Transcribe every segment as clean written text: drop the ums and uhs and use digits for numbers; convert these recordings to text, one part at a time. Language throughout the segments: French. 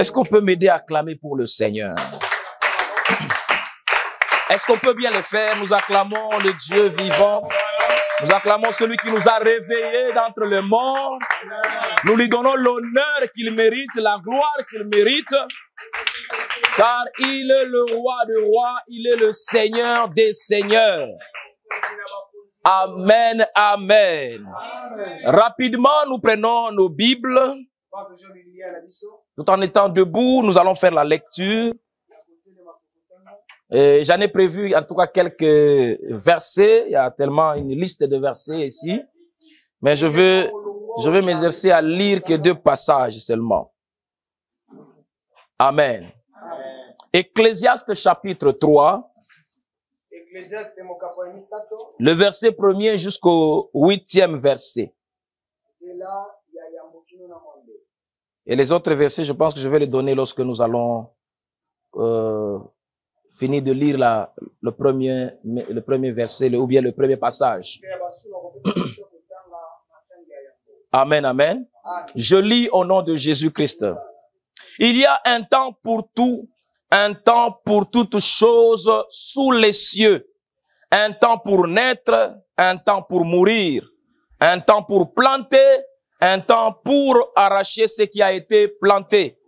Est-ce qu'on peut m'aider à acclamer pour le Seigneur? Est-ce qu'on peut bien le faire? Nous acclamons le Dieu vivant. Nous acclamons celui qui nous a réveillés d'entre les morts. Nous lui donnons l'honneur qu'il mérite, la gloire qu'il mérite. Car il est le roi des rois, il est le Seigneur des seigneurs. Amen, amen. Rapidement, nous prenons nos Bibles. Tout en étant debout, nous allons faire la lecture. J'en ai prévu en tout cas quelques versets. Il y a tellement une liste de versets ici. Mais je vais m'exercer à lire que 2 passages seulement. Amen. Ecclésiaste chapitre 3. Le verset 1er jusqu'au 8e verset. Et les autres versets, je pense que je vais les donner lorsque nous allons finir de lire le premier verset, ou bien le premier passage. Amen, amen. Je lis au nom de Jésus-Christ. Il y a un temps pour tout, un temps pour toutes choses sous les cieux, un temps pour naître, un temps pour mourir, un temps pour planter, un temps pour arracher ce qui a été planté,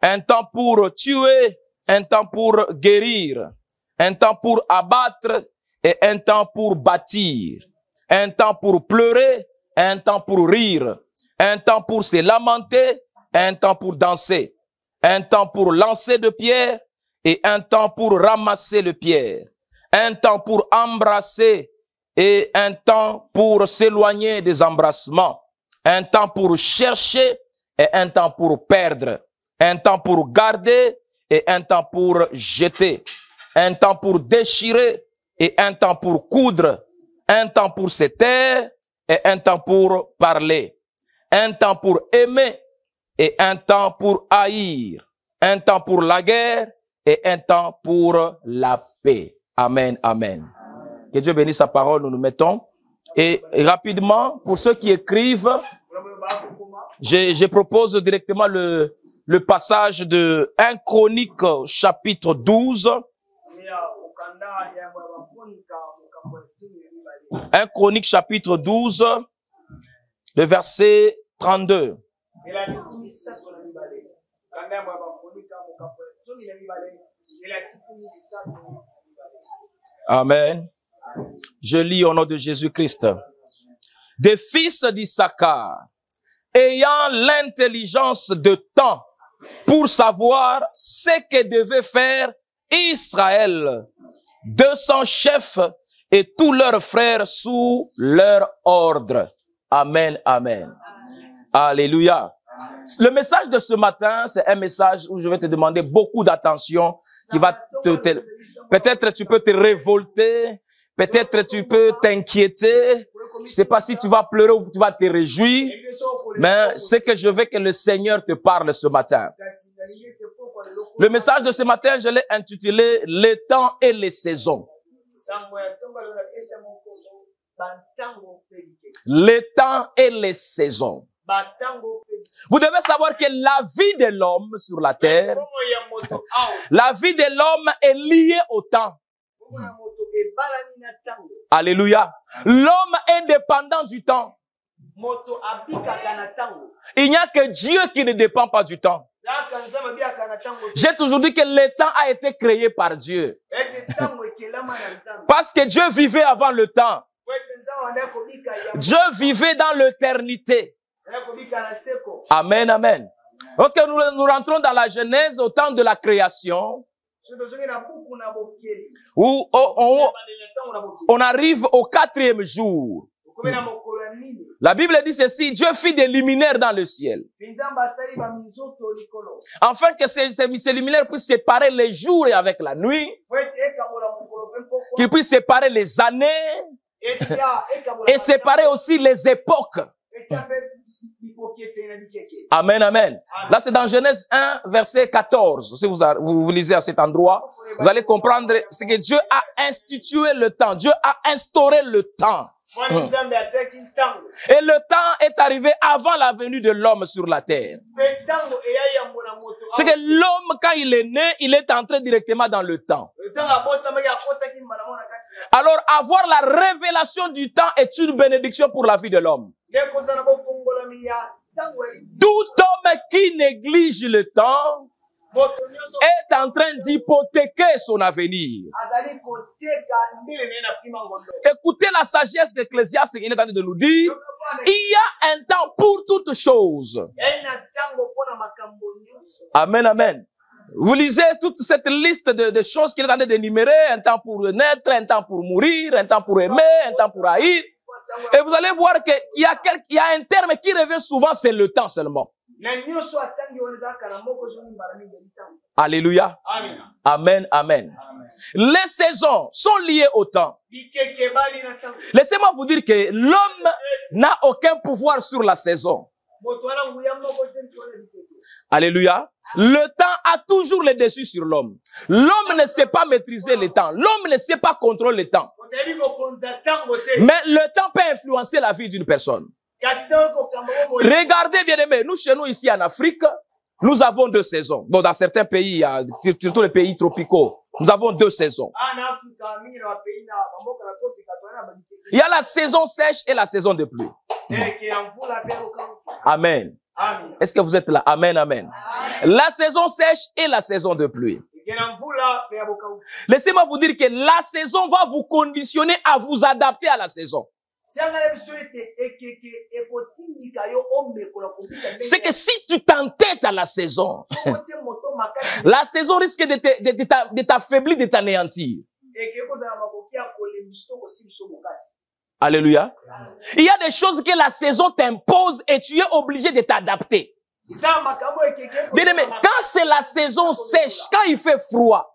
un temps pour tuer, un temps pour guérir, un temps pour abattre et un temps pour bâtir, un temps pour pleurer, un temps pour rire, un temps pour se lamenter, un temps pour danser, un temps pour lancer de pierres et un temps pour ramasser le pierre, un temps pour embrasser et un temps pour s'éloigner des embrassements, un temps pour chercher et un temps pour perdre, un temps pour garder et un temps pour jeter, un temps pour déchirer et un temps pour coudre, un temps pour se taire et un temps pour parler, un temps pour aimer et un temps pour haïr, un temps pour la guerre et un temps pour la paix. Amen, amen. Que Dieu bénisse sa parole, nous nous mettons. Et rapidement, pour ceux qui écrivent, je propose directement le passage de 1 Chronique chapitre 12. 1 Chronique chapitre 12, le verset 32. Amen. Je lis au nom de Jésus-Christ. Des fils d'Issachar, ayant l'intelligence de temps pour savoir ce que devait faire Israël, 200 chefs et tous leurs frères sous leur ordre. Amen, amen. Alléluia. Le message de ce matin, c'est un message où je vais te demander beaucoup d'attention, qui va peut-être tu peux te révolter, peut-être tu peux t'inquiéter. Je sais pas si tu vas pleurer ou tu vas te réjouir, mais c'est que je veux que le Seigneur te parle ce matin. Le message de ce matin, je l'ai intitulé « Les temps et les saisons ». Les temps et les saisons. Vous devez savoir que la vie de l'homme sur la terre, la vie de l'homme est liée au temps. Alléluia. L'homme est dépendant du temps. Il n'y a que Dieu qui ne dépend pas du temps. J'ai toujours dit que le temps a été créé par Dieu. Parce que Dieu vivait avant le temps. Dieu vivait dans l'éternité. Amen, amen. Lorsque nous rentrons dans la Genèse au temps de la création, où on arrive au 4e jour. La Bible dit ceci, Dieu fit des luminaires dans le ciel, afin que ces luminaires puissent séparer les jours et avec la nuit, qu'ils puissent séparer les années et séparer aussi les époques. Amen, amen. Là, c'est dans Genèse 1, verset 14. Si vous lisez à cet endroit, vous allez comprendre ce que Dieu a institué le temps. Dieu a instauré le temps. Et le temps est arrivé avant la venue de l'homme sur la terre. C'est que l'homme, quand il est né, il est entré directement dans le temps. Alors, avoir la révélation du temps est une bénédiction pour la vie de l'homme. Tout homme qui néglige le temps est en train d'hypothéquer son avenir. Écoutez la sagesse d'Ecclésiaste, il est en train de nous dire, il y a un temps pour toutes choses. Amen, amen. Vous lisez toute cette liste de choses qu'il est en train d'énumérer, un temps pour naître, un temps pour mourir, un temps pour aimer, un temps pour haïr. Et vous allez voir qu'il y a un terme qui revient souvent, c'est le temps seulement. Alléluia. Amen, amen. Les saisons sont liées au temps. Laissez-moi vous dire que l'homme n'a aucun pouvoir sur la saison. Alléluia. Le temps a toujours le dessus sur l'homme. L'homme ne sait pas maîtriser le temps. L'homme ne sait pas contrôler le temps. Mais le temps peut influencer la vie d'une personne. Regardez bien aimé, nous chez nous ici en Afrique, nous avons 2 saisons. Bon, dans certains pays, surtout les pays tropicaux, nous avons 2 saisons. Il y a la saison sèche et la saison de pluie. Amen. Est-ce que vous êtes là? Amen, amen. La saison sèche et la saison de pluie. Laissez-moi vous dire que la saison va vous conditionner à vous adapter à la saison. C'est que si tu t'entêtes à la saison risque de t'affaiblir, de t'anéantir. Alléluia. Il y a des choses que la saison t'impose et tu es obligé de t'adapter. Bien aimé, quand c'est la saison sèche, quand il fait froid,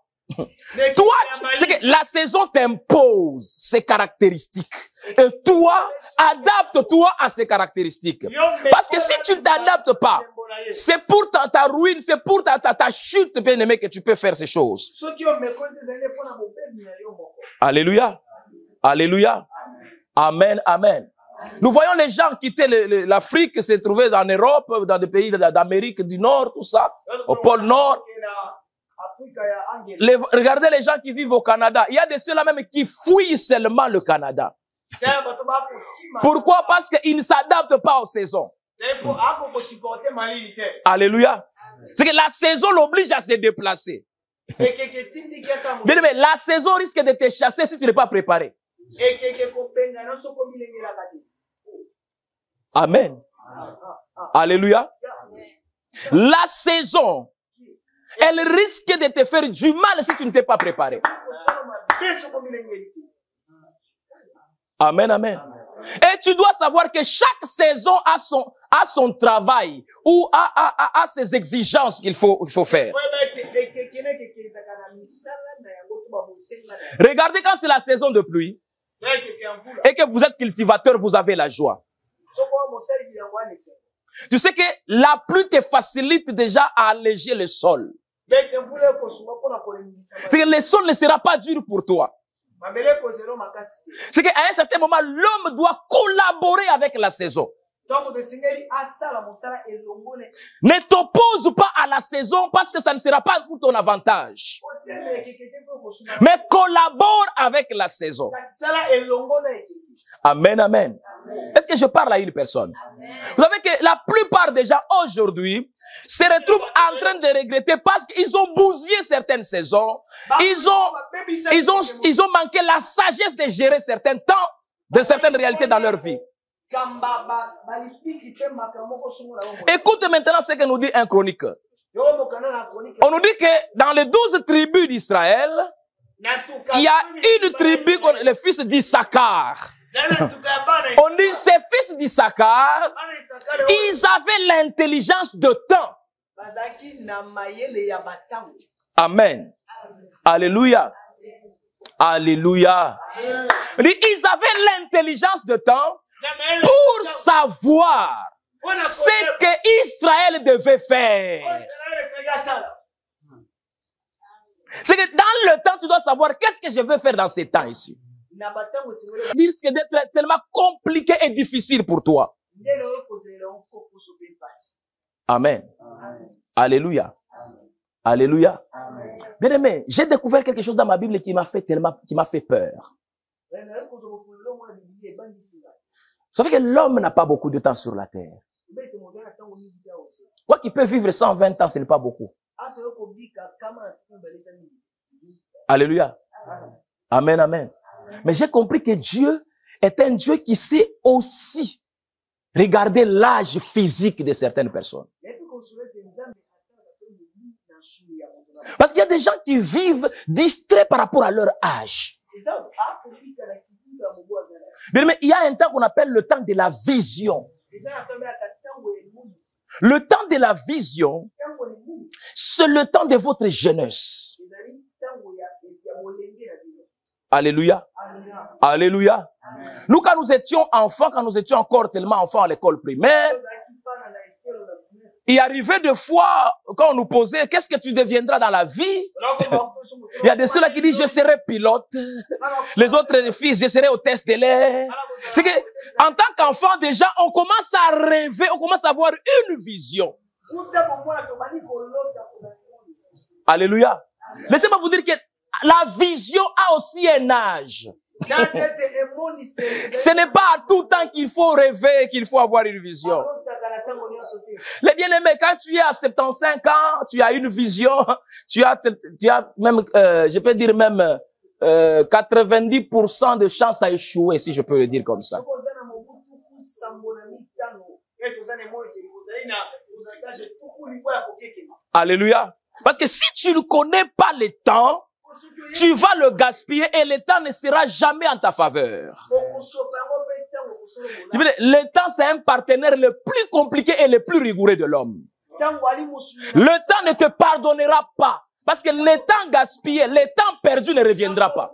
toi, c'est que la saison t'impose ses caractéristiques. Et toi, adapte-toi à ces caractéristiques. Parce que si tu ne t'adaptes pas, c'est pour ta ruine, c'est pour ta chute, bien aimé, que tu peux faire ces choses. Alléluia. Alléluia. Amen, amen. Nous voyons les gens quitter l'Afrique, se trouver en Europe, dans des pays d'Amérique du Nord, tout ça, au pôle Nord. Regardez les gens qui vivent au Canada. Il y a de ceux-là même qui fuient seulement le Canada. Pourquoi? Parce qu'ils ne s'adaptent pas aux saisons. Alléluia. C'est que la saison l'oblige à se déplacer. Mais la saison risque de te chasser si tu n'es pas préparé. Amen. Alléluia. La saison, elle risque de te faire du mal si tu ne t'es pas préparé. Amen, amen. Et tu dois savoir que chaque saison a son travail ou a ses exigences qu'il faut faire. Regardez quand c'est la saison de pluie et que vous êtes cultivateur, vous avez la joie. Tu sais que la pluie te facilite déjà à alléger le sol. C'est que le sol ne sera pas dur pour toi. C'est qu'à un certain moment, l'homme doit collaborer avec la saison. Ne t'oppose pas à la saison parce que ça ne sera pas pour ton avantage. Mais collabore avec la saison. Amen, amen. Est-ce que je parle à une personne? Vous savez que la plupart des gens aujourd'hui se retrouvent en train de regretter parce qu'ils ont bousillé certaines saisons. Ils ont manqué la sagesse de gérer certains temps, de certaines réalités dans leur vie. Écoute maintenant ce que nous dit un chroniqueur. On nous dit que dans les 12 tribus d'Israël, il y a une tribu, le fils d'Issachar. On dit ces fils d'Issachar, ils avaient l'intelligence de temps. Amen. Alléluia. Alléluia. Ils avaient l'intelligence de temps pour savoir ce que Israël devait faire. C'est que dans le temps, tu dois savoir qu'est-ce que je veux faire dans ces temps ici. risque d'être tellement compliqué et difficile pour toi. Amen. Alléluia. Alléluia. Bien aimé, j'ai découvert quelque chose dans ma Bible qui m'a fait peur. Vous savez que l'homme n'a pas beaucoup de temps sur la terre. Quoi qu'il peut vivre 120 ans, ce n'est pas beaucoup. Alléluia. Amen, amen. Mais j'ai compris que Dieu est un Dieu qui sait aussi regarder l'âge physique de certaines personnes. Parce qu'il y a des gens qui vivent distraits par rapport à leur âge. Mais il y a un temps qu'on appelle le temps de la vision. Le temps de la vision, c'est le temps de votre jeunesse. Alléluia. Alléluia. Nous, quand nous étions enfants, quand nous étions encore tellement enfants à l'école primaire, il arrivait des fois, quand on nous posait, qu'est-ce que tu deviendras dans la vie? Il y a de ceux-là qui disent, je serai pilote. Les autres fils, je serai hôtesse de l'air. C'est que, en tant qu'enfant, déjà, on commence à rêver, on commence à avoir une vision. Alléluia. Laissez-moi vous dire que la vision a aussi un âge. Ce n'est pas à tout temps qu'il faut rêver, qu'il faut avoir une vision. Les bien-aimés, quand tu es à 75 ans, tu as une vision, tu as même, je peux dire même, 90% de chances à échouer, si je peux le dire comme ça. Alléluia. Parce que si tu ne connais pas le temps, tu vas le gaspiller et le temps ne sera jamais en ta faveur. Le temps, c'est un partenaire le plus compliqué et le plus rigoureux de l'homme. Le temps ne te pardonnera pas. Parce que le temps gaspillé, le temps perdu ne reviendra pas.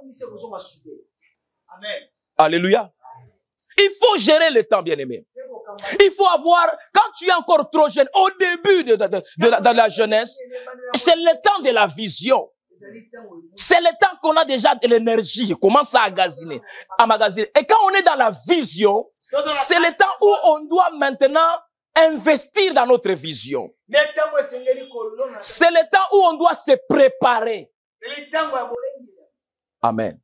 Alléluia. Il faut gérer le temps, bien-aimé. Il faut avoir, quand tu es encore trop jeune, au début de la jeunesse, c'est le temps de la vision. C'est le temps qu'on a déjà de l'énergie, commence à magasiner. Et quand on est dans la vision, c'est le temps où on doit maintenant investir dans notre vision. C'est le temps où on doit se préparer. Amen.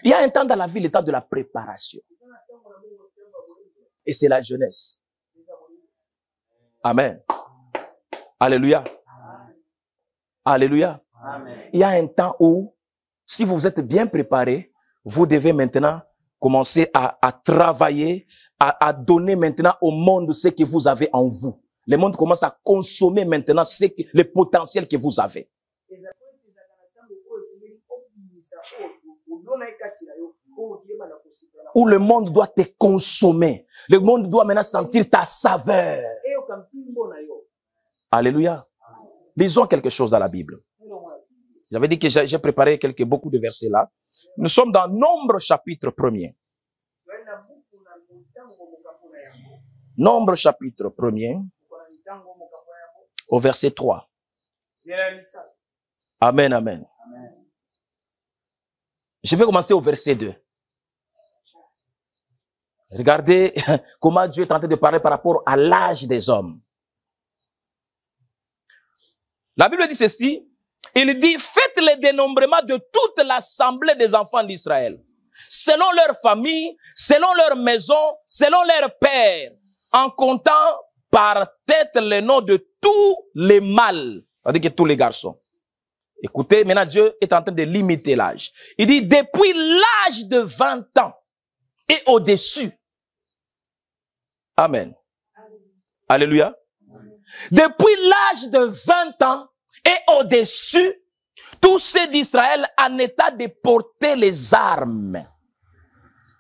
Il y a un temps dans la vie, le temps de la préparation. Et c'est la jeunesse. Amen. Alléluia. Alléluia. Amen. Il y a un temps où, si vous êtes bien préparé, vous devez maintenant commencer à travailler, à donner maintenant au monde ce que vous avez en vous. Le monde commence à consommer maintenant le potentiel que vous avez. Où le monde doit te consommer. Le monde doit maintenant sentir ta saveur. Alléluia. Lisons quelque chose dans la Bible. J'avais dit que j'ai préparé beaucoup de versets là. Nous sommes dans Nombre chapitre 1er. Nombre chapitre 1er. Au verset 3. Amen, amen. Je vais commencer au verset 2. Regardez comment Dieu est en train de parler par rapport à l'âge des hommes. La Bible dit ceci. Il dit, faites le dénombrement de toute l'assemblée des enfants d'Israël, selon leur famille, selon leur maison, selon leur père, en comptant par tête le nom de tous les mâles, c'est-à-dire que tous les garçons. Écoutez, maintenant Dieu est en train de limiter l'âge. Il dit, depuis l'âge de 20 ans et au-dessus. Amen. Alléluia. Depuis l'âge de 20 ans et au-dessus, tous ceux d'Israël en état de porter les armes.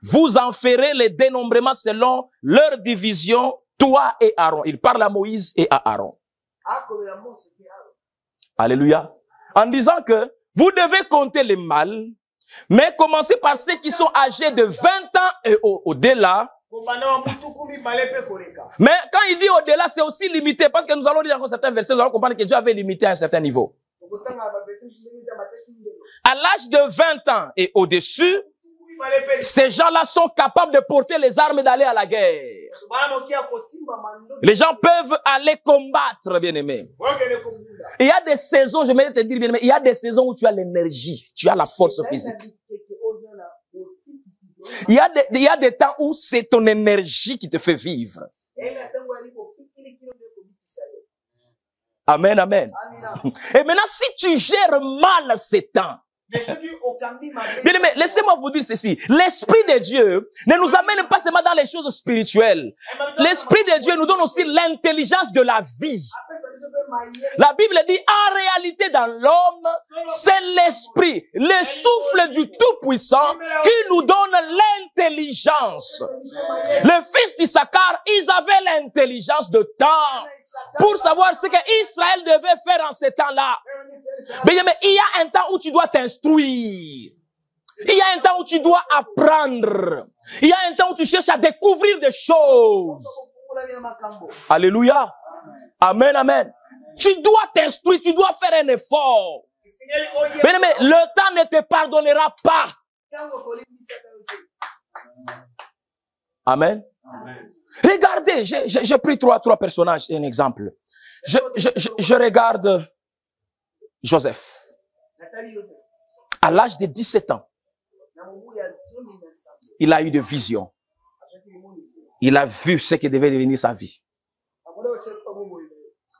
Vous en ferez les dénombrements selon leur division, toi et Aaron. Il parle à Moïse et à Aaron. Alléluia. En disant que vous devez compter les mâles, mais commencez par ceux qui sont âgés de 20 ans et au-delà. Mais quand il dit au-delà, c'est aussi limité, parce que nous allons lire encore certains versets, nous allons comprendre que Dieu avait limité à un certain niveau. À l'âge de 20 ans et au-dessus, Ces gens-là sont capables de porter les armes et d'aller à la guerre. Les gens peuvent aller combattre, bien-aimé. Il y a des saisons, je vais te dire, bien-aimé, il y a des saisons où tu as l'énergie, tu as la force physique. Il y a des temps où c'est ton énergie qui te fait vivre. Amen, amen. Et maintenant, si tu gères mal ces temps, bien aimé, laissez-moi vous dire ceci. L'Esprit de Dieu ne nous amène pas seulement dans les choses spirituelles. L'Esprit de Dieu nous donne aussi l'intelligence de la vie. La Bible dit, en réalité, dans l'homme, c'est l'Esprit, le souffle du Tout-Puissant qui nous donne l'intelligence. Les fils d'Issachar, ils avaient l'intelligence de temps pour savoir ce qu'Israël devait faire en ces temps-là. Mais il y a un temps où tu dois t'instruire. Il y a un temps où tu dois apprendre. Il y a un temps où tu cherches à découvrir des choses. Alléluia. Amen, amen. Tu dois t'instruire, tu dois faire un effort. Mais le temps ne te pardonnera pas. Amen. Regardez, j'ai pris trois personnages, un exemple. Je regarde Joseph. À l'âge de 17 ans, il a eu des visions. Il a vu ce qui devait devenir sa vie.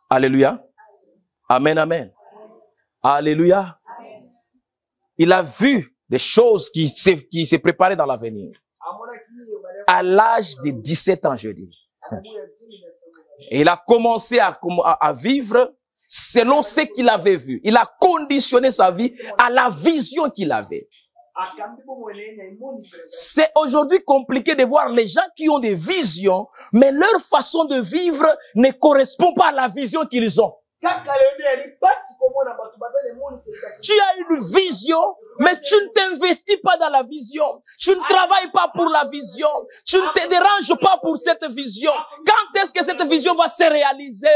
Alléluia. Amen, amen. Alléluia. Il a vu des choses qui se préparaient dans l'avenir. À l'âge de 17 ans, je dis. Et il a commencé à vivre selon ce qu'il avait vu. Il a conditionné sa vie à la vision qu'il avait. C'est aujourd'hui compliqué de voir les gens qui ont des visions, mais leur façon de vivre ne correspond pas à la vision qu'ils ont. Tu as une vision, mais tu ne t'investis pas dans la vision. Tu ne travailles pas pour la vision. Tu ne te déranges pas pour cette vision. Quand est-ce que cette vision va se réaliser?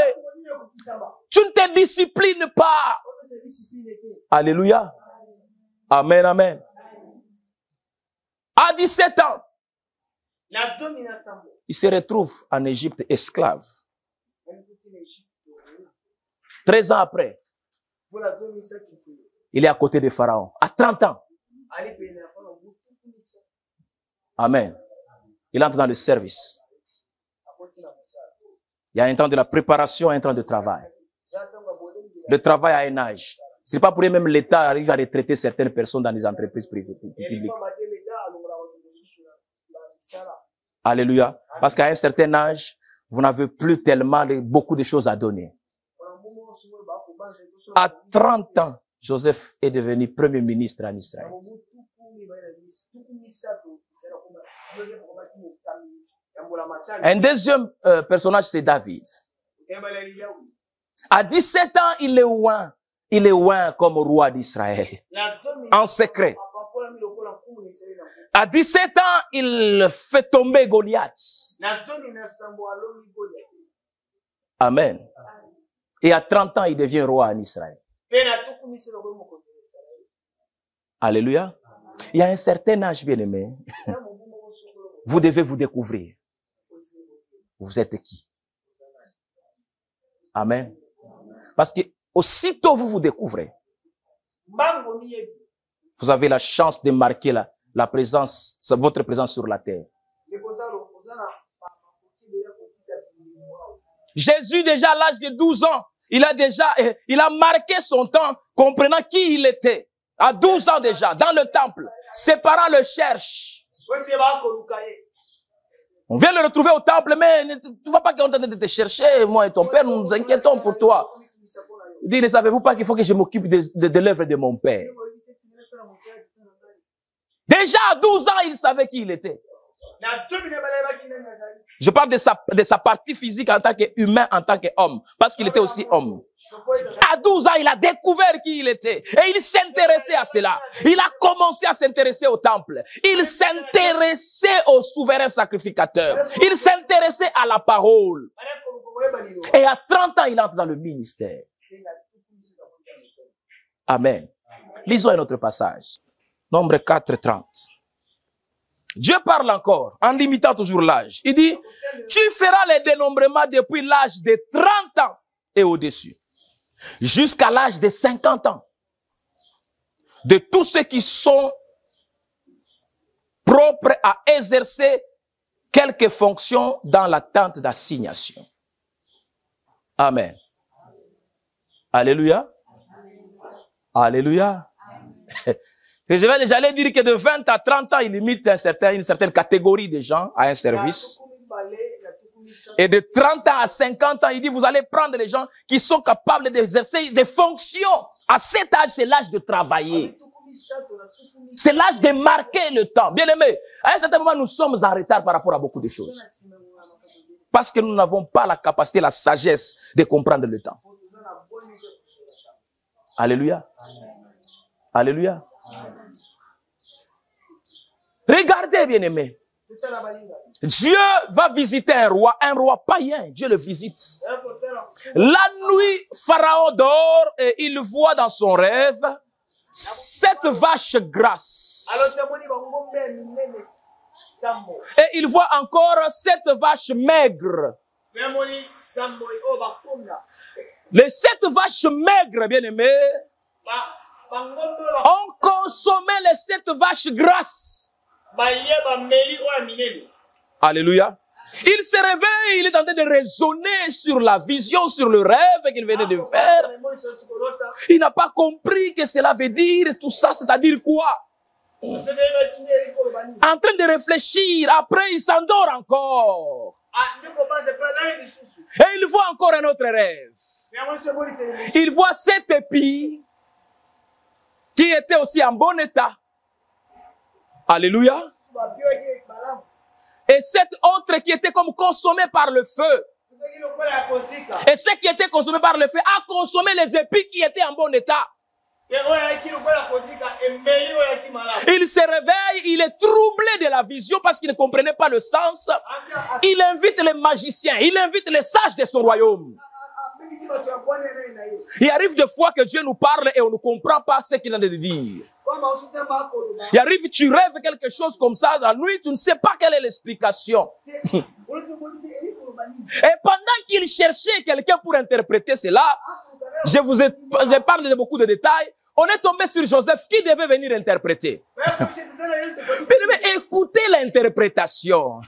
Tu ne te disciplines pas. Alléluia. Amen, amen. À 17 ans, il se retrouve en Égypte esclave. 13 ans après, il est à côté de Pharaon. À 30 ans. Amen. Il entre dans le service. Il y a un temps de la préparation, un temps de travail. Le travail a un âge. Ce n'est pas pour même l'État arrive à retraiter certaines personnes dans les entreprises privées publiques. Alléluia. Parce qu'à un certain âge, vous n'avez plus tellement beaucoup de choses à donner. À 30 ans, Joseph est devenu premier ministre en Israël. Un deuxième personnage, c'est David. À 17 ans, il est oint comme roi d'Israël. En secret. À 17 ans, il fait tomber Goliath. Amen. Et à 30 ans, il devient roi en Israël. Alléluia. Il y a un certain âge, bien-aimé. Vous devez vous découvrir. Vous êtes qui? Amen. Parce que aussitôt vous vous découvrez, vous avez la chance de marquer votre présence sur la terre. Jésus, déjà à l'âge de 12 ans, il a marqué son temps, comprenant qui il était. À 12 ans déjà, dans le temple. Ses parents le cherchent. On vient le retrouver au temple, mais tu ne vas pas qu'on de te chercher, moi et ton père, nous nous inquiétons pour toi. Il dit, ne savez-vous pas qu'il faut que je m'occupe de l'œuvre de mon père? Déjà à 12 ans, il savait qui il était. Je parle de sa partie physique en tant qu'humain, en tant qu'homme, parce qu'il était aussi homme. À 12 ans, il a découvert qui il était et il s'intéressait à cela. Il a commencé à s'intéresser au temple. Il s'intéressait au souverain sacrificateur. Il s'intéressait à la parole. Et à 30 ans, il entre dans le ministère. Amen. Lisons un autre passage. Nombre 4, 30. Dieu parle encore, en limitant toujours l'âge. Il dit, tu feras les dénombrements depuis l'âge de 30 ans et au-dessus, jusqu'à l'âge de 50 ans, de tous ceux qui sont propres à exercer quelques fonctions dans l'attente d'assignation. Amen. Alléluia. Alléluia. J'allais dire que de 20 à 30 ans, il limite une certaine catégorie de gens à un service. Et de 30 ans à 50 ans, il dit, vous allez prendre les gens qui sont capables d'exercer des fonctions. À cet âge, c'est l'âge de travailler. C'est l'âge de marquer le temps. Bien aimé, à un certain moment, nous sommes en retard par rapport à beaucoup de choses. Parce que nous n'avons pas la capacité, la sagesse de comprendre le temps. Alléluia. Alléluia. Regardez, bien aimé. Dieu va visiter un roi païen. Dieu le visite. La nuit, Pharaon dort et il voit dans son rêve cette vache grasse. Et il voit encore cette vache maigre. Les 7 vaches maigres, bien aimés, ont consommé les 7 vaches grasses. Alléluia. Il se réveille, il est en train de raisonner sur la vision, sur le rêve qu'il venait de faire. Il n'a pas compris que cela veut dire tout ça, c'est-à-dire quoi? En train de réfléchir, après il s'endort encore. Et il voit encore un autre rêve. Il voit 7 épis qui étaient aussi en bon état. Alléluia. Et 7 autres qui étaient comme consommés par le feu. Et ceux qui étaient consommés par le feu a consommé les épis qui étaient en bon état. Il se réveille, il est troublé de la vision parce qu'il ne comprenait pas le sens. Il invite les magiciens, il invite les sages de son royaume. Il arrive des fois que Dieu nous parle et on ne comprend pas ce qu'il a de dire. Il arrive, tu rêves quelque chose comme ça dans la nuit, tu ne sais pas quelle est l'explication. Et pendant qu'il cherchait quelqu'un pour interpréter cela, je vous ai parlé de beaucoup de détails, on est tombé sur Joseph qui devait venir interpréter. Mais écoutez l'interprétation.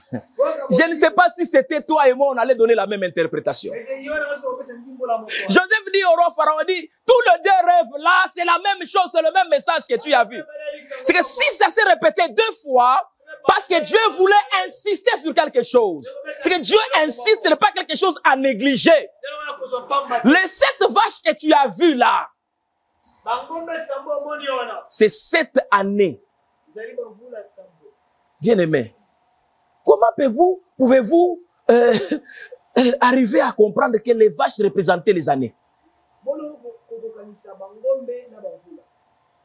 Je ne sais pas si c'était toi et moi, on allait donner la même interprétation. Joseph dit au roi Pharaon, dit, tous les 2 rêves là, c'est la même chose, c'est le même message que tu as vu. C'est que si ça s'est répété 2 fois, parce que Dieu voulait insister sur quelque chose. C'est que Dieu insiste, ce n'est pas quelque chose à négliger. Les 7 vaches que tu as vues là, c'est 7 années. Bien aimé, comment pouvez-vous arriver à comprendre que les vaches représentaient les années?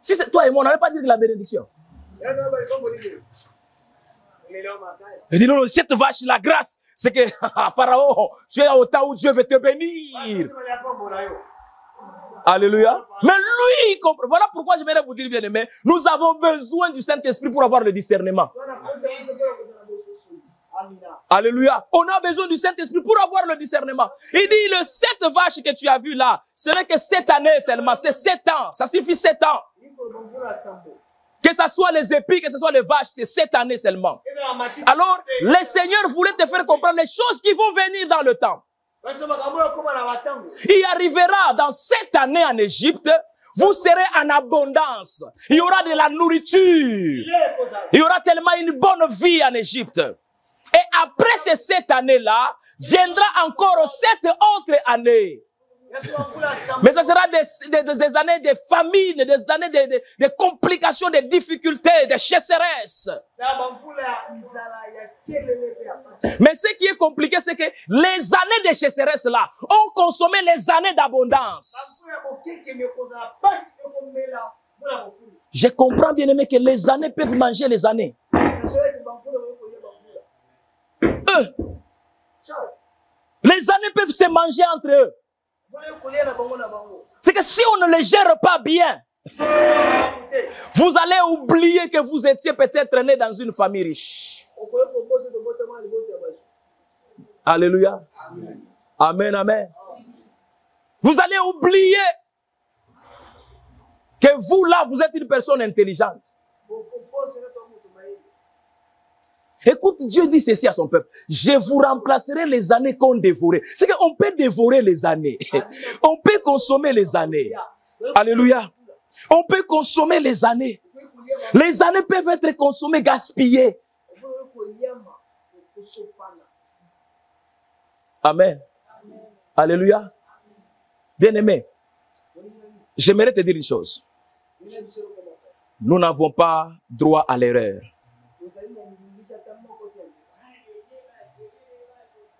Si toi et moi, on n'allait pas dire la bénédiction. Il dit non, cette vache, la grâce, c'est que Pharaon, tu es au temps où Dieu veut te bénir. Alléluia. Mais lui, il comprend. Voilà pourquoi je voudrais vous dire, bien aimé, nous avons besoin du Saint-Esprit pour avoir le discernement. Alléluia. On a besoin du Saint-Esprit pour avoir le discernement. Il dit, le 7 vaches que tu as vu là, ce n'est que 7 années seulement, c'est 7 ans. Ça suffit 7 ans. Que ce soit les épis, que ce soit les vaches, c'est 7 années seulement. Alors, le Seigneur voulait te faire comprendre les choses qui vont venir dans le temps. Il arrivera dans 7 années en Égypte, vous serez en abondance. Il y aura de la nourriture. Il y aura tellement une bonne vie en Égypte. Et après ces 7 années-là, viendra encore 7 autres années. Mais ce sera des années de famine, des années de complications, de difficultés, de sécheresse. Mais ce qui est compliqué, c'est que les années de sécheresse là ont consommé les années d'abondance. Je comprends bien aimé que les années peuvent manger les années. Les années peuvent se manger entre eux. C'est que si on ne les gère pas bien, Vous allez oublier que vous étiez peut-être né dans une famille riche. Alléluia. Amen, amen. Vous allez oublier que vous là, vous êtes une personne intelligente. Écoute, Dieu dit ceci à son peuple. Je vous remplacerai les années qu'on dévorait. C'est qu'on peut dévorer les années. On peut consommer les années. Alléluia. On peut consommer les années. Les années peuvent être consommées, gaspillées. Amen. Alléluia. Bien-aimé, j'aimerais te dire une chose. Nous n'avons pas droit à l'erreur.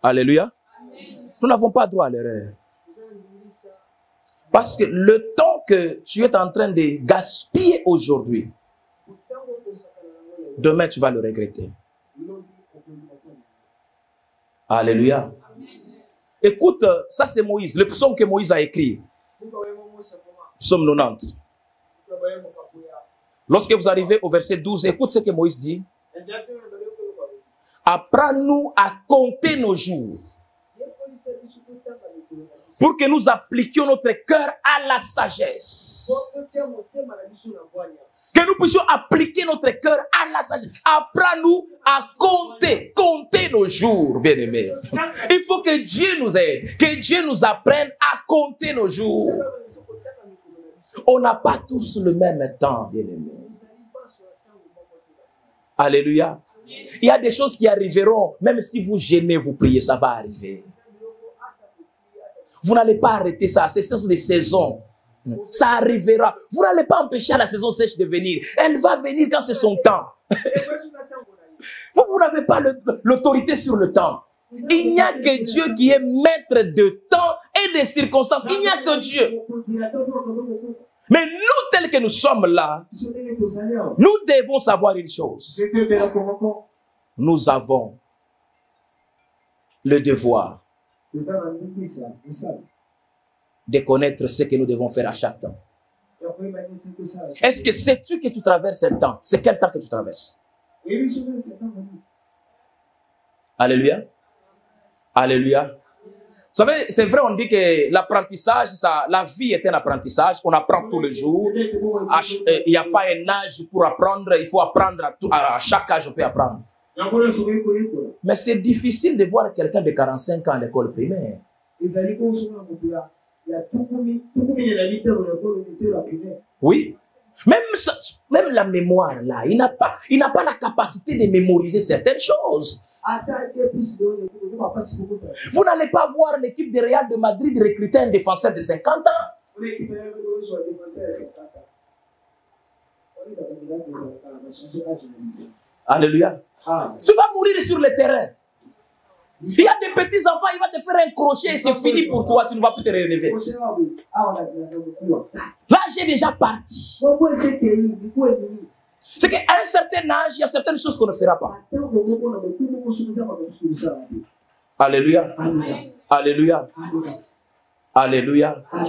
Alléluia. Nous n'avons pas droit à l'erreur. Parce que le temps que tu es en train de gaspiller aujourd'hui, demain tu vas le regretter. Alléluia. Écoute, ça c'est Moïse, le psaume que Moïse a écrit. Psaume 90. Lorsque vous arrivez au verset 12, écoute ce que Moïse dit. Apprends-nous à compter nos jours, pour que nous appliquions notre cœur à la sagesse. Que nous puissions appliquer notre cœur à la sagesse. Apprends-nous à compter nos jours, bien-aimés. Il faut que Dieu nous aide, que Dieu nous apprenne à compter nos jours. On n'a pas tous le même temps, bien-aimés. Alléluia. Il y a des choses qui arriveront, même si vous gênez, vous priez, ça va arriver. Vous n'allez pas arrêter ça, c'est des saisons. Ça arrivera. Vous n'allez pas empêcher la saison sèche de venir. Elle va venir quand c'est son temps. Vous n'avez pas l'autorité sur le temps. Il n'y a que Dieu qui est maître de temps et des circonstances. Il n'y a que Dieu. Mais nous, tels que nous sommes là, nous devons savoir une chose. Nous avons le devoir de connaître ce que nous devons faire à chaque temps. Est-ce que sais-tu que tu traverses un temps? C'est quel temps que tu traverses? Alléluia. Alléluia. Vous savez, c'est vrai, on dit que l'apprentissage, la vie est un apprentissage. On apprend tous les jours. Il n'y a pas un âge pour apprendre. Il faut apprendre à chaque âge, on peut apprendre. Mais c'est difficile de voir quelqu'un de 45 ans à l'école primaire. Oui. Même la mémoire, là, il n'a pas la capacité de mémoriser certaines choses. Vous n'allez pas voir l'équipe de Real de Madrid recruter un défenseur de 50 ans. Alléluia. Tu vas mourir sur le terrain. Il y a des petits enfants, il va te faire un crochet et c'est fini pour toi, tu ne vas plus te relever. Là, j'ai déjà parti. C'est qu'à un certain âge, il y a certaines choses qu'on ne fera pas. Alléluia. Alléluia. Alléluia. Vous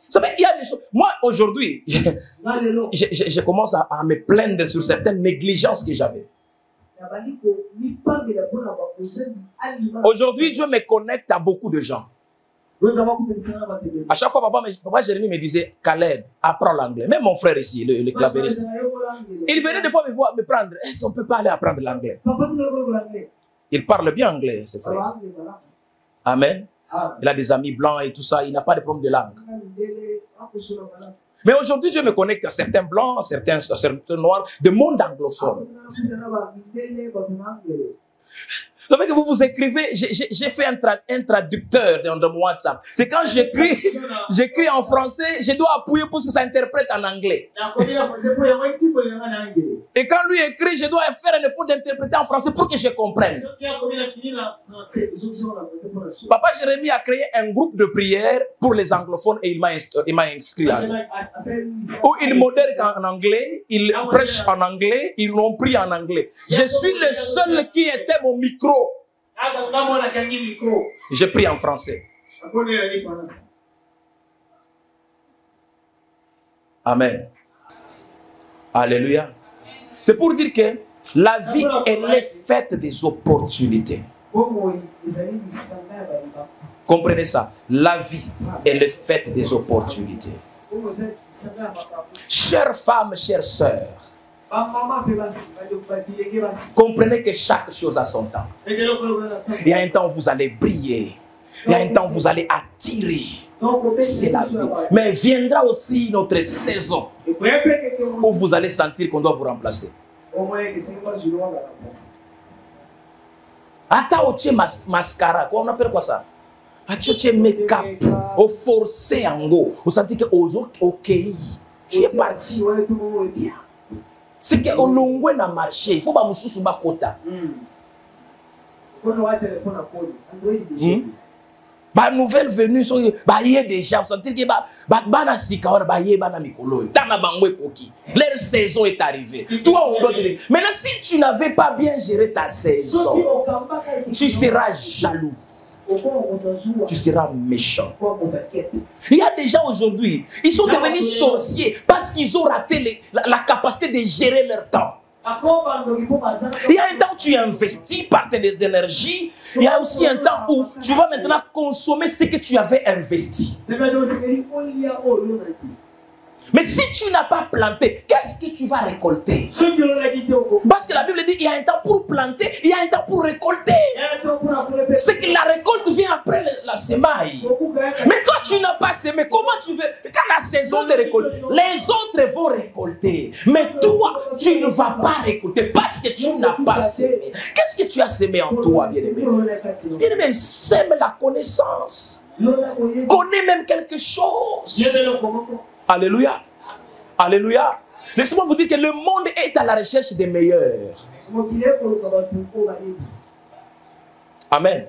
savez, il y a des choses. Moi, aujourd'hui, je commence à me plaindre sur certaines négligences que j'avais. Aujourd'hui, Dieu me connecte à beaucoup de gens. À chaque fois, papa Jérémie me disait, Caleb, apprends l'anglais. Même mon frère ici, le clavériste. Il venait des fois me prendre. Est-ce qu'on ne peut pas aller apprendre l'anglais? Il parle bien anglais, ce frère. Amen. Il a des amis blancs et tout ça. Il n'a pas de problème de langue. Mais aujourd'hui, Dieu me connecte à certains blancs, à certains noirs, de monde anglophone. Vous savez que vous vous écrivez, j'ai fait un traducteur dans mon WhatsApp. C'est quand j'écris en français, je dois appuyer pour que ça interprète en anglais. Et quand lui écrit, je dois faire un effort d'interpréter en français pour que je comprenne. Papa Jérémie a créé un groupe de prière pour les anglophones et il m'a inscrit là. Où il modère en anglais, il prêche en anglais, ils l'ont pris en anglais. Je suis le seul qui était mon micro. J'ai pris en français. Amen. Alléluia. C'est pour dire que la vie, elle est faite des opportunités. Comprenez ça. La vie, elle est faite des opportunités. Chères femmes, chères sœurs, comprenez que chaque chose a son temps. Il y a un temps où vous allez briller. Il y a un temps où vous allez attirer. C'est la vie. Mais viendra aussi notre saison où vous allez sentir qu'on doit vous remplacer. Attends, tu mascara. Quoi, on appelle quoi ça? Tu make-up. Au forcé en go. Vous sentez que ok. Tu es parti. C'est que au long n'a marché. Il faut pas me sous ma quota. Bah nouvelle venue bah y est déjà vous sentez que bah na sika on bah y est bah na mikolo tana bangwe koki leur saison est arrivée. Toi on doit te dire maintenant si tu n'avais pas bien géré ta saison tu seras jaloux, tu seras méchant. Il y a des gens aujourd'hui, ils sont devenus sorciers parce qu'ils ont raté la capacité de gérer leur temps. Il y a un temps où tu investis par tes énergies. Il y a aussi un temps où tu vas maintenant consommer ce que tu avais investi. Mais si tu n'as pas planté, qu'est-ce que tu vas récolter? Parce que la Bible dit il y a un temps pour planter, il y a un temps pour récolter. C'est que la récolte vient après la semaille. Mais toi tu n'as pas semé, comment tu veux? Quand la saison de récolte, les autres vont récolter. Mais toi, tu ne vas pas récolter parce que tu n'as pas semé. Qu'est-ce que tu as semé en toi, bien-aimé? Bien-aimé, sème la connaissance. Connais même quelque chose. Alléluia. Alléluia. Laissez-moi vous dire que le monde est à la recherche des meilleurs. Amen.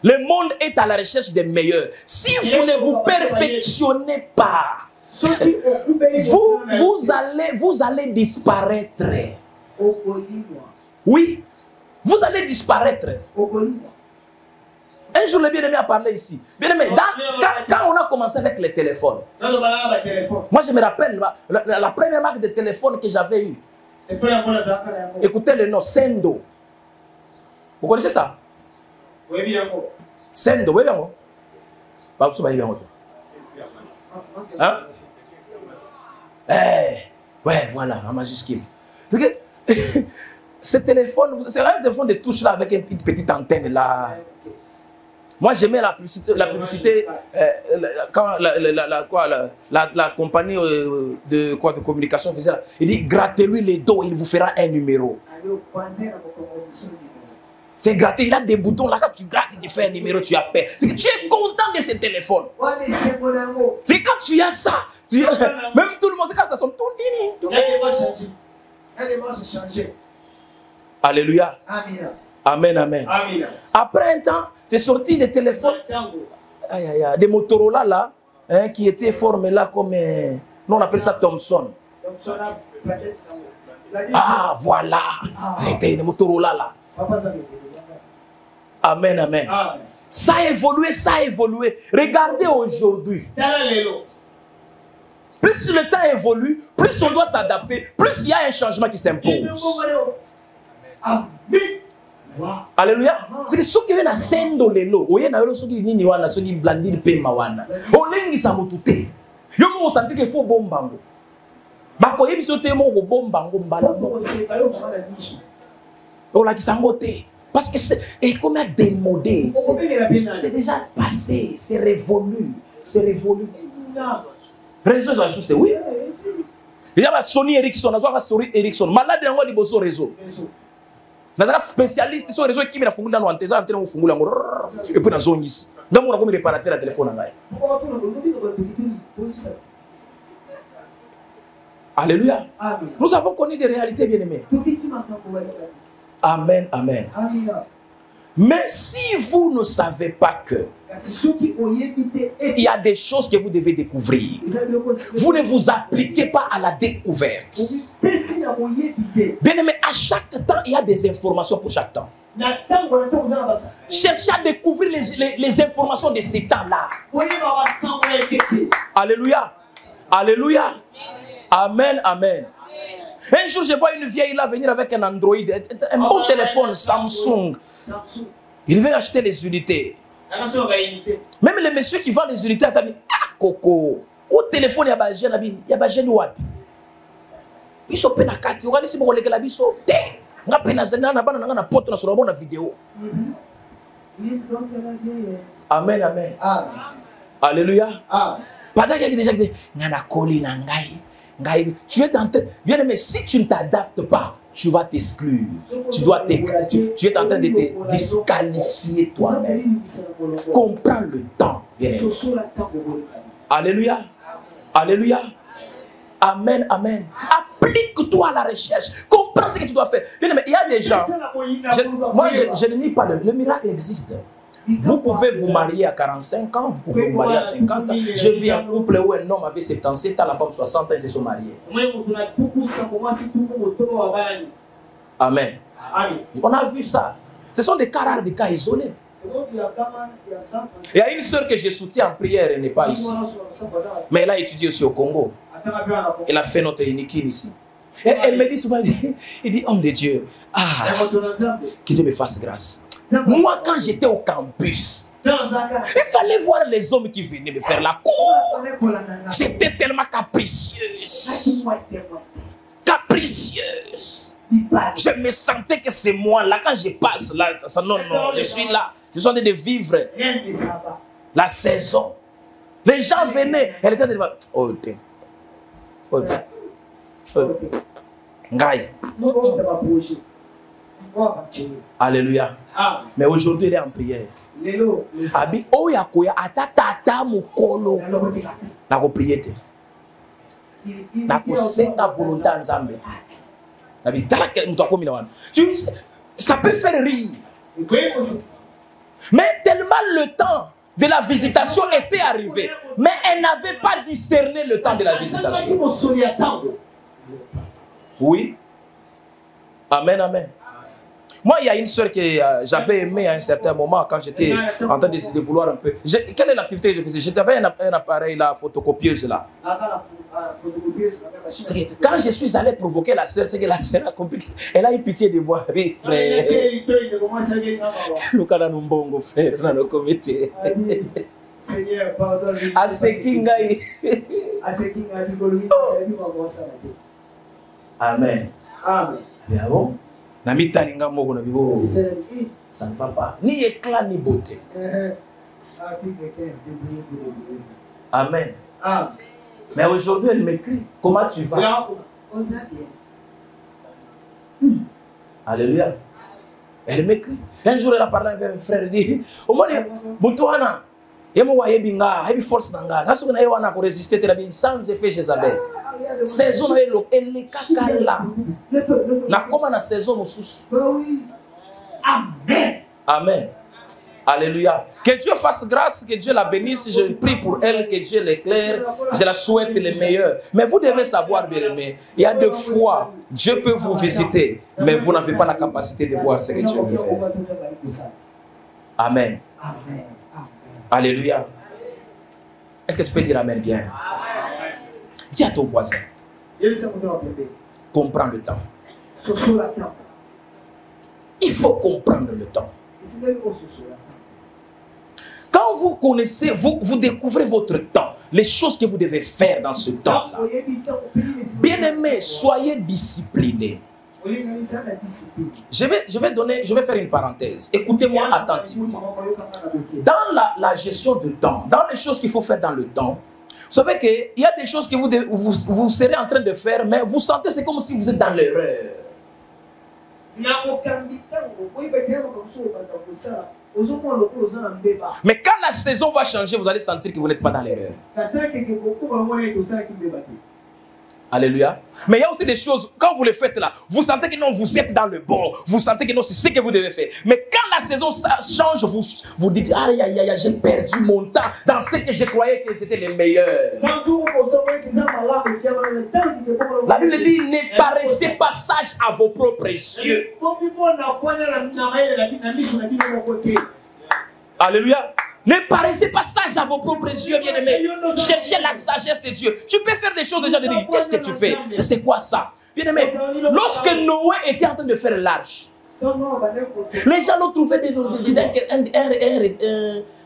Le monde est à la recherche des meilleurs. Si vous ne vous perfectionnez pas, vous allez disparaître. Oui, vous allez disparaître. Un jour, le bien-aimé a parlé ici. Bien-aimé, quand on a commencé avec les téléphones, moi je me rappelle la première marque de téléphone que j'avais eue. Écoutez le nom, Sendo. Vous connaissez ça? Sendo, oui, bien. Hein? Ouais, voilà, en majuscule. Ce téléphone, c'est un téléphone de touche là avec une petite antenne là. Moi, j'aimais la publicité quand la compagnie de communication faisait là. Il dit, grattez-lui les dos, il vous fera un numéro. C'est gratter, il a des boutons là, quand tu grattes, il te fait un numéro, tu appelles. C'est que tu es content de ce téléphone. C'est quand tu as ça, même tout le monde, c'est quand ça sonne, tout Alléluia. Amen, amen. Après un temps, c'est sorti des téléphones, des Motorola là, hein, qui étaient formés là comme, nous on appelle ça Thomson. Ah, voilà. C'était des Motorola là. Amen, amen. Ça a évolué, ça a évolué. Regardez aujourd'hui. Plus le temps évolue, plus on doit s'adapter, plus il y a un changement qui s'impose. Alléluia. C'est que ceux qui viennent à Sendo lelo, oye na yolo soki nini wana soki blandi pema wana. Olengi sa motute. Yo mo senti que faut bombango. Bako yebi sote mo ko bombango mbala. On l'a dit sangote parce que c'est comme un démodé, c'est déjà passé, c'est révolu, c'est révolu. Réseau ça juste oui. Il y a Sony Ericsson, Sony Ericsson, malade yango liboso réseau. Nazaka spécialiste sur réseau qui me la fungula no anteza antena mo fungula ngo et puis na zongis. Donc on a comme réparateur à téléphone ngai. Alléluia. Nous avons connu des réalités bien-aimées. Amen, amen. Mais si vous ne savez pas que il y a des choses que vous devez découvrir, vous ne vous appliquez pas à la découverte. Bien aimé, à chaque temps, il y a des informations pour chaque temps. Cherchez à découvrir les informations de ces temps-là. Alléluia. Alléluia. Amen, amen. Un jour, je vois une vieille là venir avec un Android, un bon téléphone Samsung. Il veut acheter les unités. Même les messieurs qui vendent les unités, ils disent, ah, Coco, au téléphone, il y a des jeunes wapi. Ils sont pénacati, on va dire, on va dire, on va dire, vidéo. Amen, amen. Alléluia. Pendant qu'il y a des gens qui disent, tu es en train, bien aimé, si tu ne t'adaptes pas, tu vas t'exclure. Tu es en train de te disqualifier toi-même. Comprends le temps. Bien aimé. Alléluia. Alléluia. Amen, amen. Applique-toi à la recherche. Comprends ce que tu dois faire. Bien aimé, il y a des gens. Je ne nie pas le miracle existe. Vous pouvez vous marier à 45 ans, vous pouvez vous marier à 50 ans. Je vis un couple où un homme avait 77 ans, la femme 60 ans, ils se sont mariés. Amen. On a vu ça. Ce sont des cas rares, des cas isolés. Il y a une sœur que je soutiens en prière, elle n'est pas ici. Mais elle a étudié aussi au Congo. Elle a fait notre uniquine ici. Et elle me dit souvent, il dit, homme de Dieu, que Dieu me fasse grâce. Moi, quand j'étais au campus, il fallait voir les hommes qui venaient me faire la cour. J'étais tellement capricieuse. Capricieuse. Je me sentais que c'est moi là. Quand je passe là, non, non, je suis là. Je suis en train de vivre la saison. Les gens venaient. Elle était devant. Oh, t'es. Oh, t'es. Ngaï. Alléluia. Mais aujourd'hui, il est en prière. Abi oya koya atata mukolo. Na ko prier te. Na ko senga volonté nzambe. Abi talaka mtu akomina wana. Ça peut faire rire. Mais tellement le temps de la visitation était arrivé, mais elle n'avait pas discerné le temps de la visitation. Oui. Amen, amen. Moi, il y a une soeur que j'avais aimée à un certain moment quand j'étais en train de vouloir un peu. Quelle est l'activité que je faisais? J'avais un appareil, la photocopieuse là. Quand je suis allé provoquer la soeur, c'est que la soeur a compris. Elle a eu pitié de moi, oui, frère. Nous avons un bon frère dans le comité. Seigneur, pardonne-moi. Amen. Amen. Bien bon. Ça ne va pas. Ni éclat ni beauté. Amen. Mais aujourd'hui, elle m'écrit. Comment tu vas? Alléluia. Elle m'écrit. Un jour, elle a parlé avec un frère. Elle dit, Boutouana, il y a une force dans la vie. Il y a résister sans effet Jézabel. Saison elle est kakala. Na comme na saison sous. Amen. Amen. Alléluia. Que Dieu fasse grâce, que Dieu la bénisse. Je prie pour elle, que Dieu l'éclaire. Je la souhaite le meilleur. Mais vous devez savoir, bien aimé, il y a des fois, Dieu peut vous visiter, mais vous n'avez pas la capacité de voir ce que Dieu veut faire. Amen. Amen. Alléluia. Est-ce que tu peux dire Amen bien? Dis à ton voisin. Comprends le temps. Il faut comprendre le temps. Quand vous connaissez, vous découvrez votre temps, les choses que vous devez faire dans ce temps-là. Bien-aimés, soyez disciplinés. Je vais faire une parenthèse. Écoutez-moi attentivement. Dans la gestion du temps, dans les choses qu'il faut faire dans le temps, vous savez qu'il y a des choses que vous serez en train de faire, mais vous sentez c'est comme si vous êtes dans l'erreur. Mais quand la saison va changer, vous allez sentir que vous n'êtes pas dans l'erreur. Alléluia. Mais il y a aussi des choses, quand vous les faites là, vous sentez que non, vous êtes dans le bon. Vous sentez que non, c'est ce que vous devez faire. Mais quand la saison change, vous dites, aïe, aïe, aïe, j'ai perdu mon temps dans ce que je croyais que c'était le meilleur. La Bible dit, ne paraissez pas sage à vos propres yeux. Alléluia. Ne paraissez pas sage à vos propres yeux, bien-aimés. Cherchez la sagesse de Dieu. Tu peux faire des choses déjà de dire, qu'est-ce que tu fais? C'est quoi ça? Bien aimé, lorsque Noé était en train de faire l'arche, les gens l'ont trouvé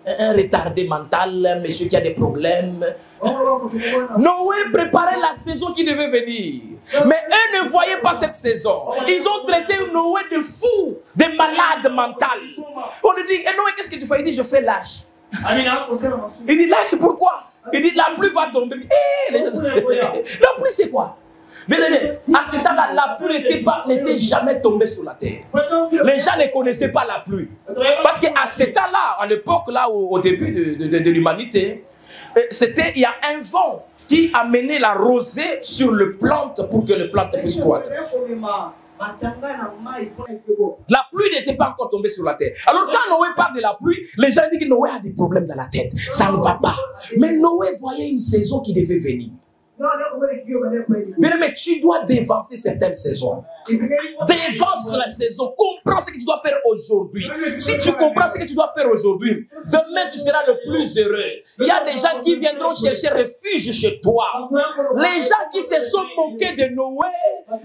un retardé mental, un monsieur qui a des problèmes. Noé préparait la saison qui devait venir. Mais eux ne voyaient pas cette saison. Ils ont traité Noé de fou, de malade mental. On lui dit, Noé, qu'est-ce que tu fais? Il dit, je fais l'arche. Il dit, l'arche, pourquoi? Il dit, la pluie va tomber. La pluie, c'est quoi? Mais à ce temps-là, la pluie n'était jamais tombée sur la terre. Les gens ne connaissaient pas la pluie. Parce qu'à ce temps-là, à l'époque, là, au début de l'humanité, il y a un vent qui amenait la rosée sur les plantes pour que les plantes puissent croître. La pluie n'était pas encore tombée sur la terre. Alors quand Noé parle de la pluie, les gens disent que Noé a des problèmes dans la tête. Ça ne va pas. Mais Noé voyait une saison qui devait venir. Mais tu dois dévancer certaines saisons. Dévance la saison. Comprends ce que tu dois faire aujourd'hui. Si tu comprends ce que tu dois faire aujourd'hui, demain tu seras le plus heureux. Il y a des gens qui viendront chercher refuge chez toi. Les gens qui se sont moqués de Noé,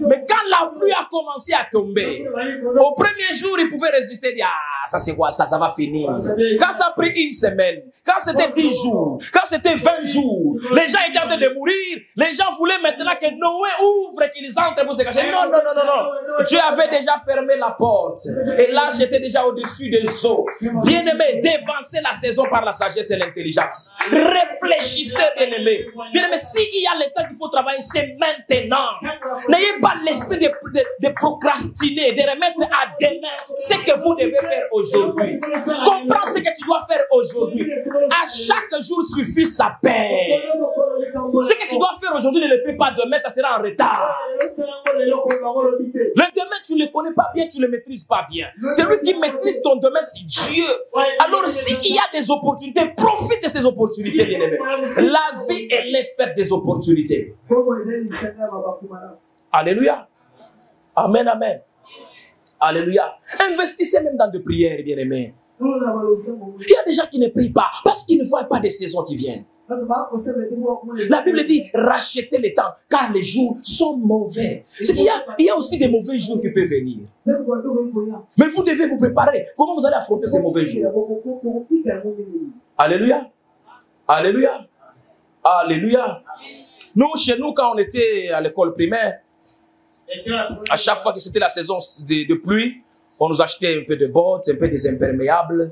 mais quand la pluie a commencé à tomber, au premier jour ils pouvaient résister et dire, ah, ça c'est quoi ça, ça va finir. Quand ça a pris une semaine, quand c'était 10 jours, quand c'était 20 jours, les gens étaient en train de mourir. Les gens voulaient maintenant que Noé ouvre et qu'ils entrent pour se cacher. Non, non, non, non, non. Tu avais déjà fermé la porte. Et là, j'étais déjà au-dessus des eaux. Bien-aimé, dévancez la saison par la sagesse et l'intelligence. Réfléchissez, bien-aimé. Bien-aimé, s'il y a le temps qu'il faut travailler, c'est maintenant. N'ayez pas l'esprit de procrastiner, de remettre à demain ce que vous devez faire aujourd'hui. Comprends ce que tu dois faire aujourd'hui. À chaque jour suffit sa paix. Ce que tu dois faire aujourd'hui, ne le fais pas demain, ça sera en retard. Le demain, tu ne le connais pas bien, tu ne le maîtrises pas bien. Celui qui maîtrise ton demain, c'est Dieu. Alors, s'il y a des opportunités, profite de ces opportunités, bien-aimé. La vie, elle est faite des opportunités. Alléluia. Amen, amen. Alléluia. Investissez même dans des prières, bien-aimé. Il y a des gens qui ne prient pas parce qu'ils ne voient pas des saisons qui viennent. La Bible dit rachetez le temps car les jours sont mauvais. Il y a aussi des mauvais jours qui peuvent venir. Mais vous devez vous préparer. Comment vous allez affronter ces mauvais jours? Alléluia. Alléluia. Alléluia. Nous, chez nous, quand on était à l'école primaire, à chaque fois que c'était la saison de pluie, on nous achetait un peu de bottes, un peu des imperméables.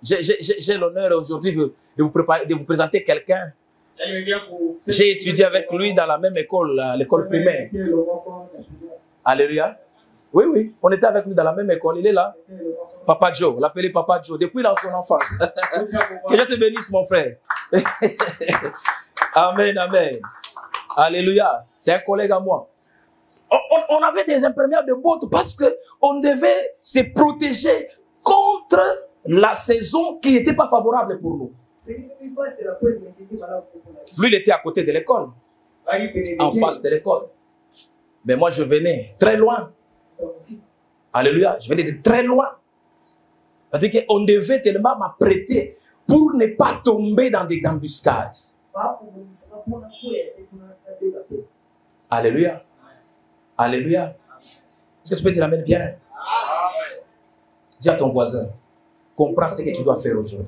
J'ai l'honneur aujourd'hui de vous présenter quelqu'un. J'ai étudié avec lui dans la même école, l'école primaire. Alléluia. Oui, oui, on était avec lui dans la même école. Il est là. Papa Joe, l'appelé Papa Joe, depuis son enfance. Que Dieu te bénisse, mon frère. Amen, amen. Alléluia. C'est un collègue à moi. On avait des imperméables de bottes parce qu'on devait se protéger contre la saison qui n'était pas favorable pour nous. Lui, il était à côté de l'école, en face de l'école. Mais moi, je venais très loin. Alléluia. Je venais de très loin. C'est-à-dire qu'on devait tellement m'apprêter pour ne pas tomber dans des embuscades. Alléluia. Alléluia. Est-ce que tu peux dire amen bien? Dis à ton voisin, comprends ce que tu dois faire aujourd'hui.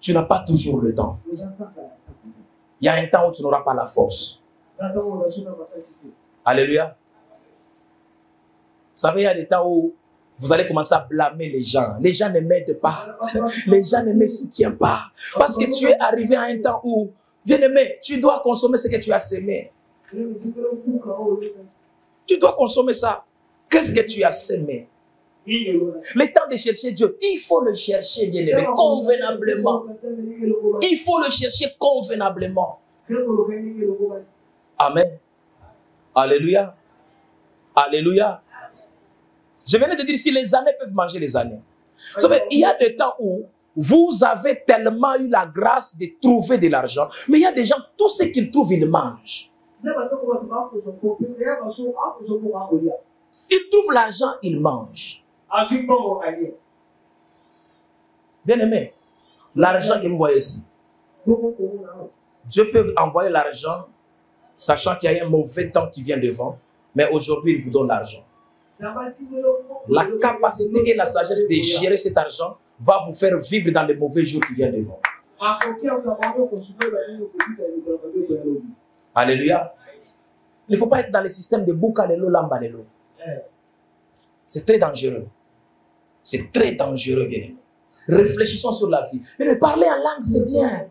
Tu n'as pas toujours le temps. Il y a un temps où tu n'auras pas la force. Alléluia. Vous savez, il y a des temps où vous allez commencer à blâmer les gens. Les gens ne m'aident pas. Les gens ne me soutiennent pas. Parce que tu es arrivé à un temps où, bien aimé, tu dois consommer ce que tu as semé. Tu dois consommer ça. Qu'est-ce que tu as semé? Le temps de chercher Dieu, il faut le chercher, bien aimé, convenablement. Il faut le chercher convenablement. Amen. Alléluia. Alléluia. Je venais de dire si les années peuvent manger les années. Vous savez, il y a des temps où vous avez tellement eu la grâce de trouver de l'argent, mais il y a des gens, tout ce qu'ils trouvent, ils mangent. Ils trouvent l'argent, ils mangent. Bien aimé, l'argent que vous voyez ici, Dieu peut envoyer l'argent, sachant qu'il y a un mauvais temps qui vient devant, mais aujourd'hui, il vous donne l'argent. La capacité et la sagesse de gérer cet argent va vous faire vivre dans les mauvais jours qui viennent devant. Alléluia. Il ne faut pas être dans le système de Boukalelo, Lambalelo. C'est très dangereux. C'est très dangereux, bien aimé. Réfléchissons sur la vie. Mais parler en langue, c'est bien.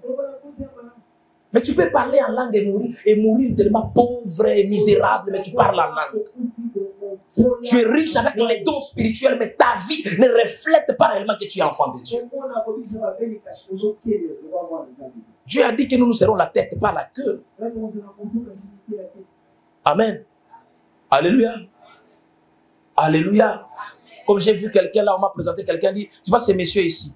Mais tu peux parler en langue et mourir tellement pauvre et misérable, mais tu parles en langue. Tu es riche avec les dons spirituels, mais ta vie ne reflète pas réellement que tu es enfant de Dieu. Dieu a dit que nous serons la tête, pas la queue. Amen. Alléluia. Alléluia. Comme j'ai vu quelqu'un là, on m'a présenté quelqu'un dit, tu vois ces messieurs ici.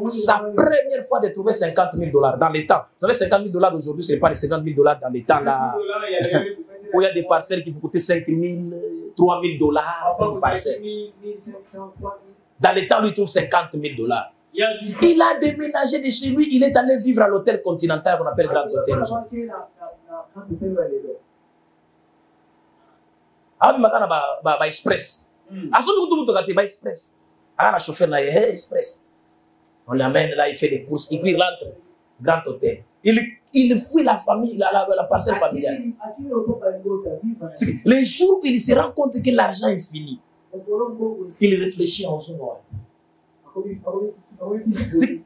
Sa première fois de trouver 50 000 $. Dans les temps. Vous savez, 50 000 $ aujourd'hui, ce n'est pas les 50 000 $ dans les temps là. Où il y a des parcelles qui vous coûtent 5 000, 3 000 $. Dans les temps, lui, il trouve 50 000 $. Il a déménagé de chez lui, il est allé vivre à l'hôtel continental qu'on appelle Grand Hôtel. Ah, mais il express. Ah, c'est express. Ah, la chauffeur là, express. On l'amène là, il fait des courses, et puis il rentre. Grand Hôtel. Il fuit la famille, la parcelle familiale. Les jours où il se rend compte que l'argent est fini, il réfléchit en son roi.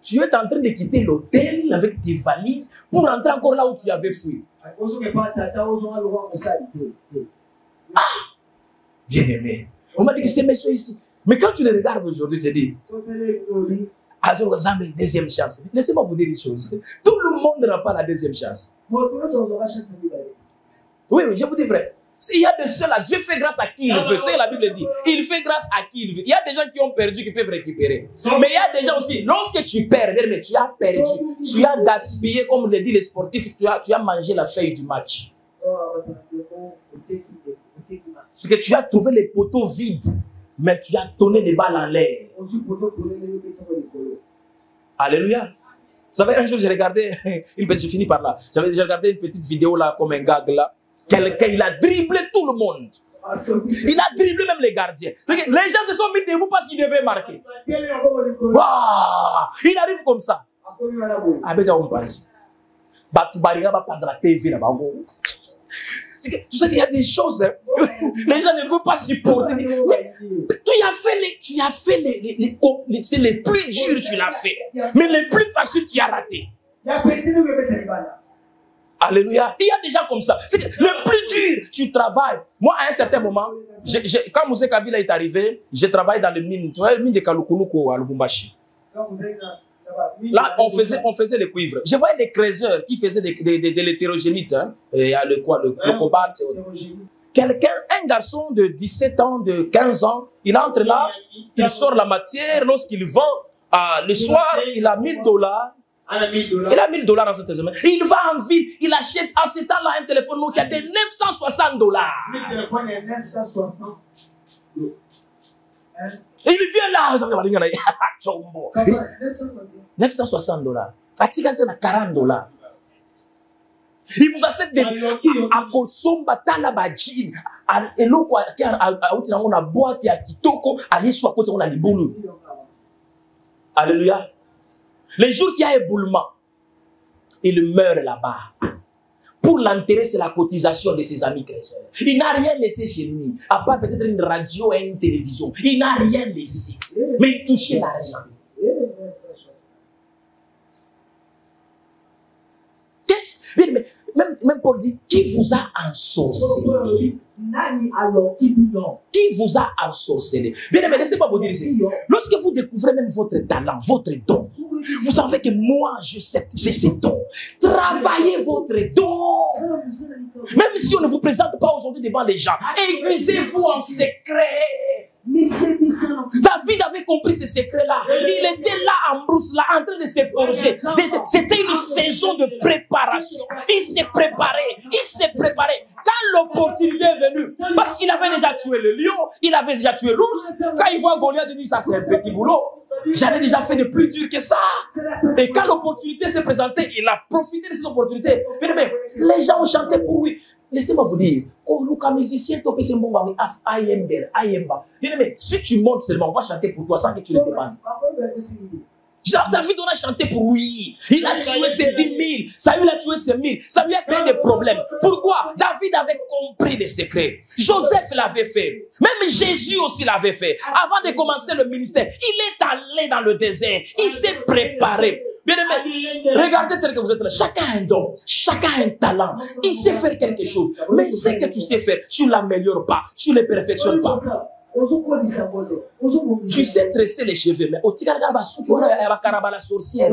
Tu es en train de quitter l'hôtel avec tes valises pour rentrer encore là où tu avais fui. Ah, bien aimé. On m'a dit que ces messieurs ici. Mais quand tu les regardes aujourd'hui, tu te dis, deuxième chance. Laissez-moi vous dire une chose. Tout le monde n'a pas la deuxième chance. Oui, je vous dis vrai. Il y a de ceux-là, Dieu fait grâce à qui il veut. C'est ce que la Bible dit. Il fait grâce à qui il veut. Il y a des gens qui ont perdu, qui peuvent récupérer. Mais il y a des gens aussi, lorsque tu perds, mais tu as perdu, tu as gaspillé, comme le dit les sportifs, tu as mangé la feuille du match. C'est que tu as trouvé les poteaux vides, mais tu as donné les balles en l'air. Alléluia. Vous savez, un jour, j'ai regardé, je finis par là, j'ai regardé une petite vidéo là, comme un gag là. Quelqu'un, il a dribblé tout le monde. Il a dribblé même les gardiens. Les gens se sont mis debout parce qu'ils devaient marquer. Wow. Il arrive comme ça. Tu sais qu'il y a des choses, hein, les gens ne veulent pas supporter. Mais tu as fait les plus durs, tu l'as fait. Mais les plus faciles, tu as raté. Alléluia. Il y a des gens comme ça. C'est que le plus dur, tu travailles. Moi, à un certain moment, quand Moussé Kabila est arrivé, j'ai travaillé dans le mine, tu vois, le mine de Kalukuluko à Lubumbashi. Là, on faisait le cuivre. Je voyais des creuseurs qui faisaient de l'hétérogénite, hein, le cobalt. Quelqu'un, un garçon de 17 ans, de 15 ans, il entre là, il sort la matière, lorsqu'il vend, le soir, il a 1 000 $. Il a 1 000 $ dans cette semaine. Il va en ville, il achète en ce temps-là un téléphone Nokia de 960 $. Et il vient là, 960 $. Atika c'est 40 $. Il vous achète des à Kosomba Talabajin, à Eloko qui a on a boîte à Kitoko, à Yeshua côté on a les boulot. Alléluia. Les jours qu'il y a éboulement, il meurt là-bas. Pour l'enterrer, c'est la cotisation de ses amis chrétiens. Il n'a rien laissé chez lui, à part peut-être une radio et une télévision. Il n'a rien laissé, mais il touchait l'argent. Même Paul dit, qui vous a ensorcelé? Qui vous a ensorcelé? Bien aimé, laissez-moi vous dire ici. Lorsque vous découvrez même votre talent, votre don, vous savez que moi, j'ai ces dons. Travaillez votre don. Même si on ne vous présente pas aujourd'hui devant les gens, aiguisez-vous en secret. David avait compris ce secret-là. Il était là en brousse, là, en train de se forger. C'était une saison de préparation. Il s'est préparé. Quand l'opportunité est venue, parce qu'il avait déjà tué le lion, il avait déjà tué l'ours. Quand il voit Goliath, il dit ça c'est un petit boulot. J'en ai déjà fait de plus dur que ça. Et quand l'opportunité s'est présentée, il a profité de cette opportunité. Mais les gens ont chanté pour lui. Laissez-moi vous dire, quand nous, comme musiciens, si tu montes seulement, on va chanter pour toi sans que tu le demandes. David, on a chanté pour lui. Il a tué ses 10 000. Saül a tué ses 1000. Ça lui a créé des problèmes. Pourquoi? David avait compris les secrets. Joseph l'avait fait. Même Jésus aussi l'avait fait. Avant de commencer le ministère, il est allé dans le désert. Il s'est préparé. Bien aimé, regardez tel que vous êtes là. Chacun a un don. Chacun a un talent. Il sait faire quelque chose. Mais ce que tu sais faire, tu ne l'améliores pas. Tu ne le perfectionnes pas. Tu sais tresser les cheveux, mais au Tigaraba, tu vois, il y a la sorcière.